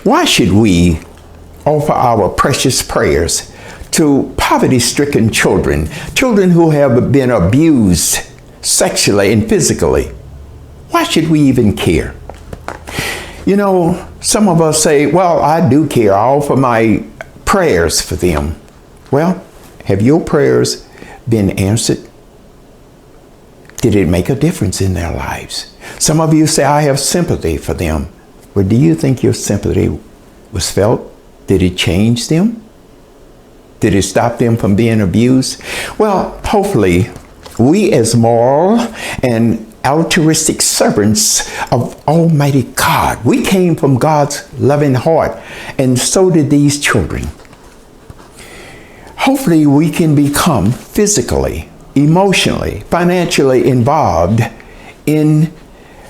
Why should we offer our precious prayers to poverty-stricken children, children who have been abused sexually and physically? Why should we even care? You know, some of us say, well, I do care. I offer my prayers for them. Well, have your prayers been answered? Did it make a difference in their lives? Some of you say, I have sympathy for them. Well, do you think your sympathy was felt? Did it change them? Did it stop them from being abused? Well, hopefully, we as moral and altruistic servants of Almighty God, we came from God's loving heart, and so did these children. Hopefully, we can become physically, emotionally, financially involved in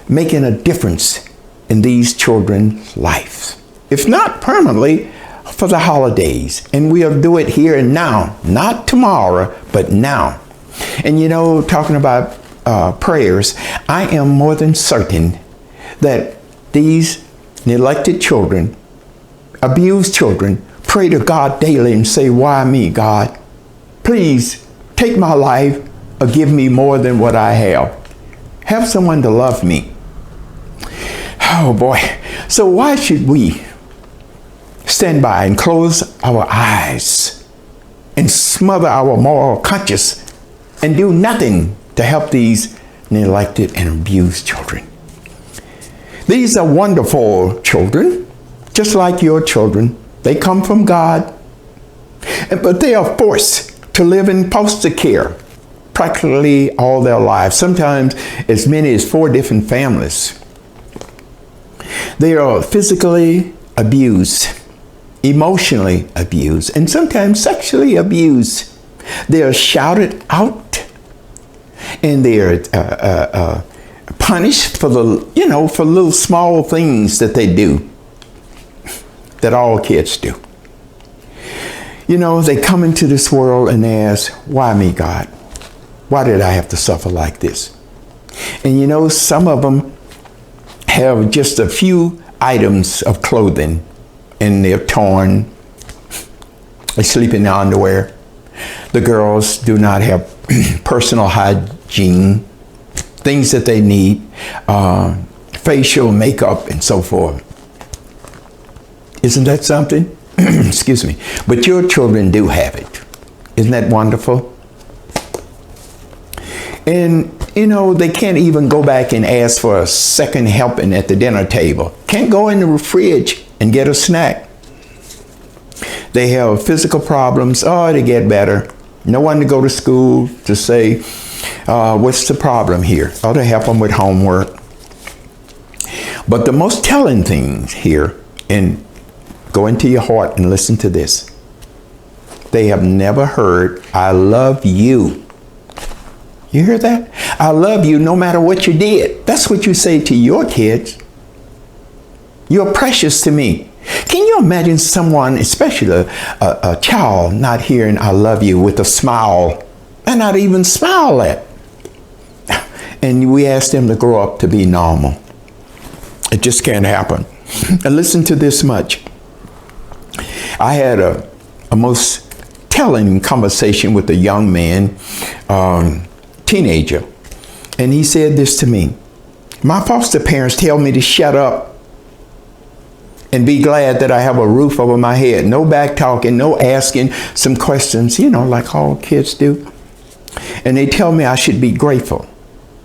making a difference in these children's lives. If not permanently, for the holidays. And we'll do it here and now, not tomorrow, but now. And you know, talking about prayers, I am more than certain that these neglected children, abused children, pray to God daily and say, why me, God? Please take my life or give me more than what I have. Have someone to love me. Oh boy. So why should we stand by and close our eyes and smother our moral conscience and do nothing to help these neglected and abused children? These are wonderful children, just like your children. They come from God, but they are forced to live in foster care practically all their lives, sometimes as many as 4 different families. They are physically abused, emotionally abused, and sometimes sexually abused. They are shouted out, and they are punished for for little small things that they do, that all kids do. You know, they come into this world and they ask, why me, God? Why did I have to suffer like this? And you know, some of them have just a few items of clothing and they're torn. They sleep in their underwear. The girls do not have personal hygiene, things that they need, facial makeup and so forth. Isn't that something? Excuse me. But your children do have it. Isn't that wonderful? And, you know, they can't even go back and ask for a second helping at the dinner table. Can't go in the fridge and get a snack. They have physical problems. Oh, they get better. No one to go to school to say, what's the problem here? Oh, to help them with homework. But the most telling thing here, and go into your heart and listen to this. They have never heard, I love you. You hear that? I love you no matter what you did. That's what you say to your kids. You're precious to me. Can you imagine someone, especially a child, not hearing I love you with a smile, and not even smile at? And we ask them to grow up to be normal. It just can't happen. And listen to this much. I had a most telling conversation with a young man, teenager, and he said this to me. My foster parents tell me to shut up and be glad that I have a roof over my head. No back talking, no asking some questions, you know, like all kids do. And they tell me I should be grateful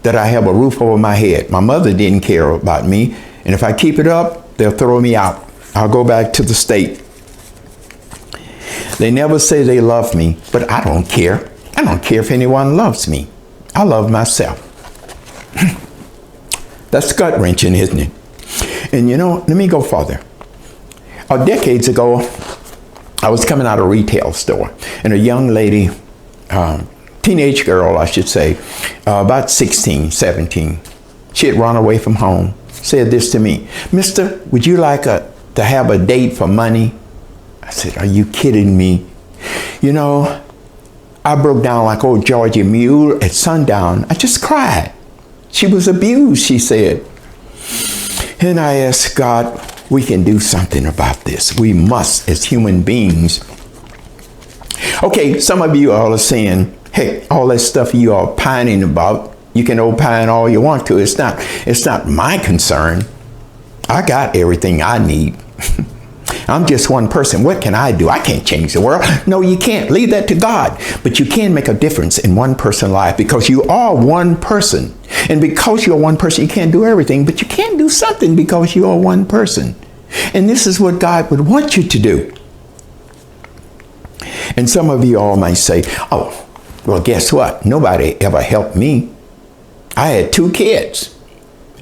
that I have a roof over my head. My mother didn't care about me, and if I keep it up, they'll throw me out. I'll go back to the state. They never say they love me, but I don't care. I don't care if anyone loves me. I love myself. That's gut-wrenching, isn't it? And you know, let me go further. Decades ago, I was coming out of a retail store, and a young lady, teenage girl, I should say, about 16, 17, she had run away from home, said this to me, Mister, would you like to have a date for money? I said, are you kidding me? You know, I broke down like old Georgie Mule at sundown. I just cried. She was abused, she said. And I asked God, we can do something about this. We must, as human beings. Okay, some of you all are saying, hey, all that stuff you are pining about, you can opine all you want to. It's not my concern. I got everything I need. I'm just one person. What can I do? I can't change the world. No, you can't. Leave that to God. But you can make a difference in one person's life because you are one person. And because you're one person, you can't do everything, but you can do something because you are one person. And this is what God would want you to do. And some of you all might say, oh, well, guess what? Nobody ever helped me. I had 2 kids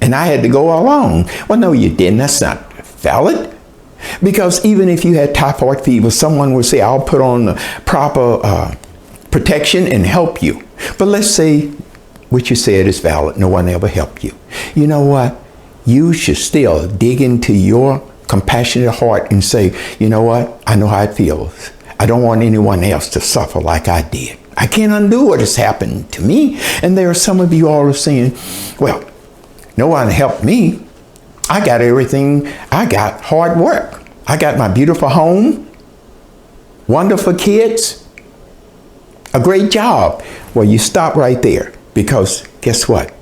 and I had to go alone. Well, no, you didn't. That's not valid. Because even if you had typhoid fever, someone would say, I'll put on the proper protection and help you. But let's say what you said is valid. No one ever helped you. You know what? You should still dig into your compassionate heart and say, you know what? I know how it feels. I don't want anyone else to suffer like I did. I can't undo what has happened to me. And there are some of you all are saying, well, no one helped me. I got everything. I got hard work. I got my beautiful home, wonderful kids, a great job. Well, you stop right there because guess what?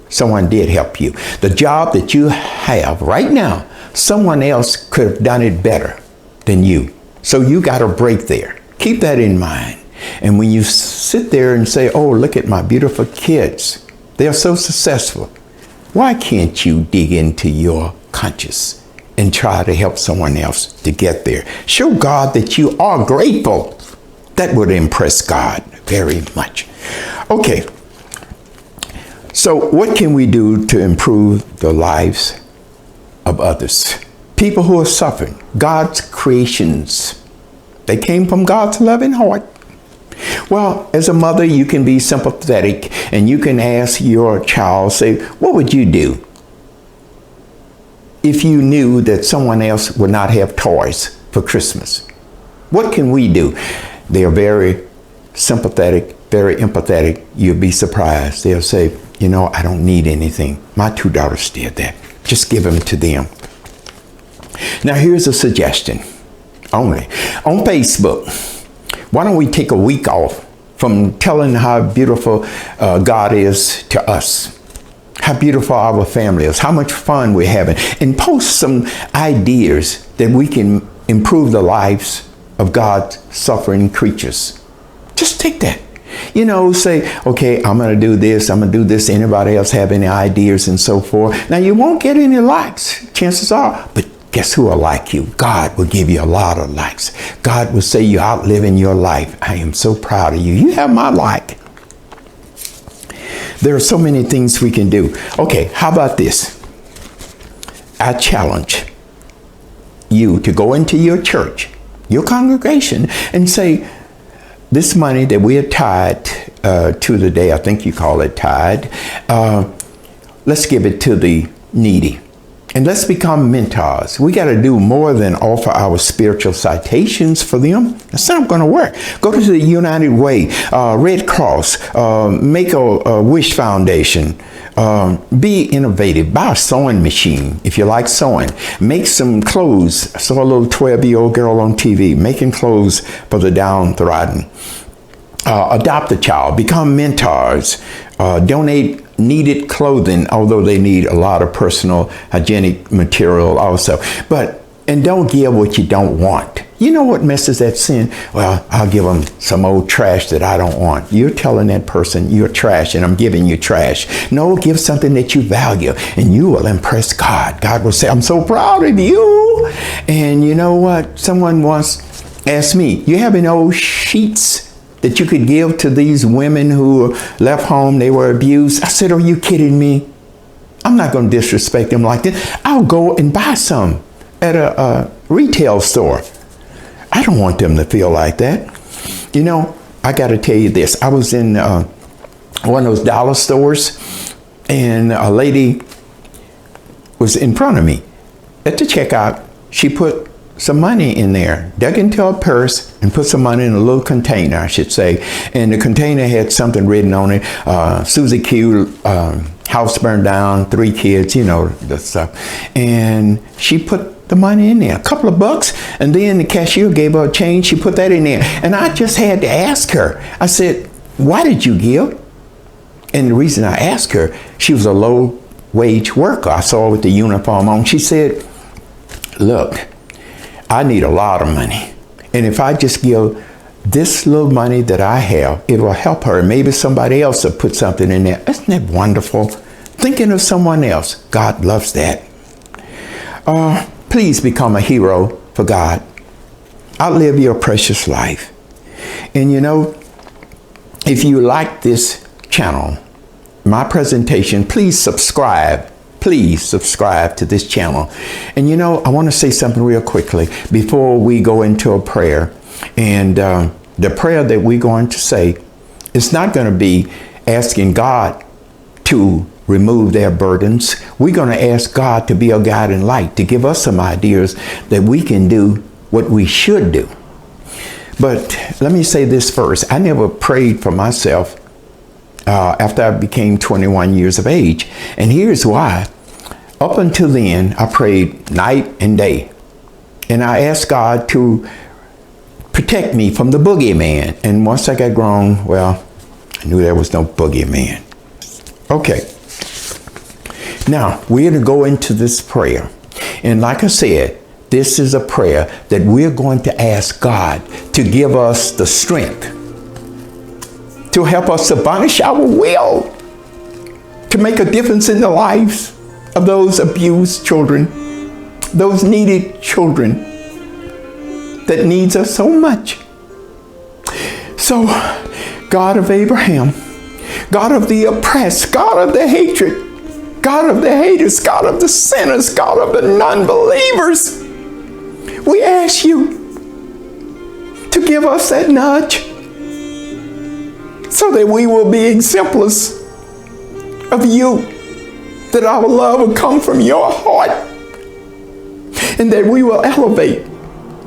Someone did help you. The job that you have right now, someone else could have done it better than you. So you got a break there. Keep that in mind. And when you sit there and say, oh, look at my beautiful kids. They're so successful. Why can't you dig into your conscience and try to help someone else to get there? Show God that you are grateful. That would impress God very much. Okay. So what can we do to improve the lives of others? People who are suffering, God's creations. They came from God's loving heart. Well, as a mother, you can be sympathetic and you can ask your child, say, what would you do if you knew that someone else would not have toys for Christmas? What can we do? They are very sympathetic, very empathetic. You'll be surprised. They'll say, you know, I don't need anything. My 2 daughters did that. Just give them to them. Now, here's a suggestion only. On Facebook, why don't we take a week off from telling how beautiful God is to us, how beautiful our family is, how much fun we're having, and post some ideas that we can improve the lives of God's suffering creatures. Just take that. You know, say, okay, I'm going to do this, I'm going to do this. Anybody else have any ideas and so forth? Now, you won't get any likes, chances are, but guess who will like you? God will give you a lot of likes. God will say you're outliving your life. I am so proud of you. You have my like. There are so many things we can do. Okay, how about this? I challenge you to go into your church, your congregation, and say, this money that we are tied to the day, I think you call it tithe, let's give it to the needy. And let's become mentors. We got to do more than offer our spiritual citations for them. That's not going to work. Go to the United Way, Red Cross, make a Wish Foundation. Be innovative. Buy a sewing machine if you like sewing. Make some clothes. I saw a little 12-year-old girl on TV making clothes for the downtrodden. Adopt a child. Become mentors. Donate needed clothing, although they need a lot of personal hygienic material also. And don't give what you don't want. You know what messes that sin? Well, I'll give them some old trash that I don't want. You're telling that person you're trash and I'm giving you trash. No, give something that you value and you will impress God. God will say, I'm so proud of you. And you know what? Someone once asked me, you have any old sheets that you could give to these women who left home, they were abused? I said, are you kidding me? I'm not going to disrespect them like that. I'll go and buy some at a retail store. I don't want them to feel like that. You know, I got to tell you this. I was in one of those dollar stores and a lady was in front of me. At the checkout, she put some money in there, dug into her purse and put some money in a little container, I should say. And the container had something written on it. Susie Q, house burned down, 3 kids, you know, the stuff. And she put the money in there, a couple of bucks, and then the cashier gave her a change. She put that in there. And I just had to ask her. I said, why did you give? And the reason I asked her, she was a low-wage worker. I saw her with the uniform on. She said, look, I need a lot of money. And if I just give this little money that I have, it will help her. Maybe somebody else will put something in there. Isn't that wonderful? Thinking of someone else. God loves that. Please become a hero for God. Outlive your precious life. And you know, if you like this channel, my presentation, please subscribe. Please subscribe to this channel. And you know, I want to say something real quickly before we go into a prayer. And the prayer that we're going to say is not going to be asking God to remove their burdens. We're going to ask God to be a guiding light, to give us some ideas that we can do what we should do. But let me say this first. I never prayed for myself after I became 21 years of age. And here's why. Up until then, I prayed night and day. And I asked God to protect me from the boogeyman. And once I got grown, well, I knew there was no boogeyman. Okay. Now, we're going to go into this prayer. And like I said, this is a prayer that we're going to ask God to give us the strength, to help us to banish our will, to make a difference in the lives of those abused children, those needed children that needs us so much. So, God of Abraham, God of the oppressed, God of the hatred, God of the haters, God of the sinners, God of the non-believers, we ask you to give us that nudge so that we will be exemplars of you, that our love will come from your heart, and that we will elevate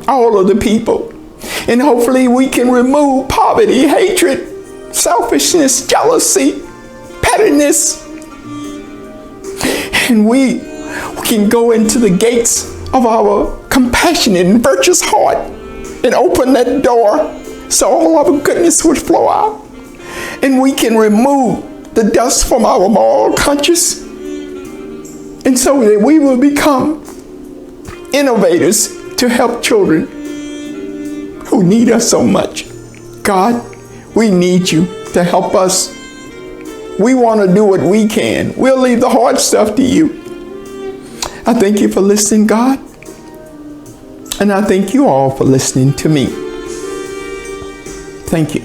all of the people. And hopefully we can remove poverty, hatred, selfishness, jealousy, pettiness. And we can go into the gates of our compassionate and virtuous heart and open that door so all of our goodness would flow out. And we can remove the dust from our moral conscience, and so that we will become innovators to help children who need us so much. God, we need you to help us. We want to do what we can. We'll leave the hard stuff to you. I thank you for listening, God. And I thank you all for listening to me. Thank you.